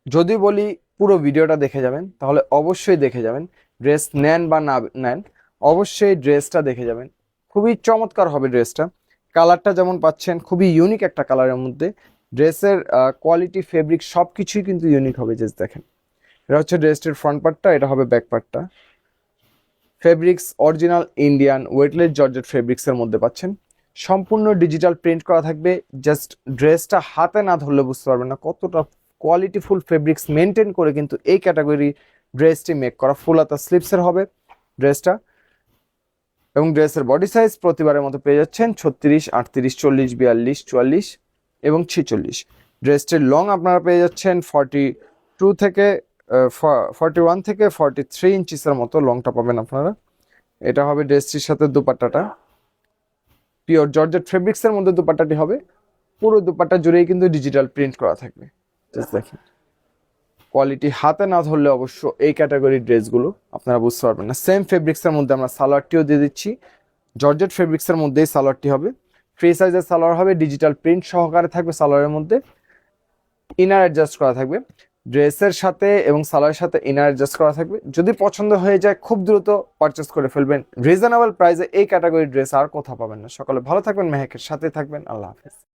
যদি বলি পুরো ভিডিওটা দেখে যাবেন, তাহলে অবশ্যই দেখে যাবেন। ড্রেস নেন বা না নেন, অবশ্যই ড্রেসটা দেখে যাবেন। খুবই চমৎকার হবে ড্রেসটা। কালারটা যেমন পাচ্ছেন খুবই ইউনিক একটা কালারের মধ্যে। ড্রেসের কোয়ালিটি, ফেব্রিক সব কিছুই কিন্তু ইউনিক হবে। জাস্ট দেখেন, এটা হচ্ছে ড্রেসটির ফ্রন্ট পার্টটা, এটা হবে ব্যাক পার্টটা। Fabrics original Indian weightless georgette ফেব্রিক্সের মধ্যে পাচ্ছেন। সম্পূর্ণ ডিজিটাল প্রিন্ট করা থাকবে। জাস্ট ড্রেসটা হাতে না ধরলে বুঝতে পারবেন না কতটা কোয়ালিটিফুল ফেব্রিক্স মেনটেন করে কিন্তু এই ক্যাটাগরি ড্রেসটি মেক করা। ফুল হাতা স্লিপসের হবে ড্রেসটা। এবং ড্রেসের বডি সাইজ প্রতিবারের মতো পেয়ে যাচ্ছেন 36, 38, 40, 42, 44 এবং 46। ড্রেসটির লং আপনারা পেয়ে যাচ্ছেন 42 থেকে 41 থেকে 43 ইঞ্চিসের মতো লংটা পাবেন আপনারা। এটা হবে ড্রেসটির সাথে দুপাট্টাটা। পিওর জর্জেট ফেব্রিক্সের মধ্যে দুপাট্টাটি হবে। পুরো দুপাট্টা জুড়েই কিন্তু ডিজিটাল প্রিন্ট করা থাকবে। জাস্ট দেখেন, কোয়ালিটি হাতে না ধরলে অবশ্য এই ক্যাটাগরির ড্রেসগুলো আপনারা বুঝতে পারবেন না। সেম ফেব্রিক্সের মধ্যে আমরা সালোয়ারটিও দিয়ে দিচ্ছি। জর্জেট ফেব্রিক্সের মধ্যেই সালোয়ারটি হবে। ফ্রি সাইজের সালোয়ার হবে, ডিজিটাল প্রিন্ট সহকারে থাকবে সালোয়ারের মধ্যে। ইনার অ্যাডজাস্ট করা থাকবে ড্রেসের সাথে এবং সালোয়ারের সাথে, ইনার অ্যাডজাস্ট করা থাকবে। যদি পছন্দ হয়ে যায় খুব দ্রুত পারচেস করে ফেলবেন। রিজনেবল প্রাইসে এই ক্যাটাগরির ড্রেস আর কোথাও পাবেন না। সকলে ভালো থাকবেন, মেহেকের সাথে থাকবেন। আল্লাহ হাফেজ।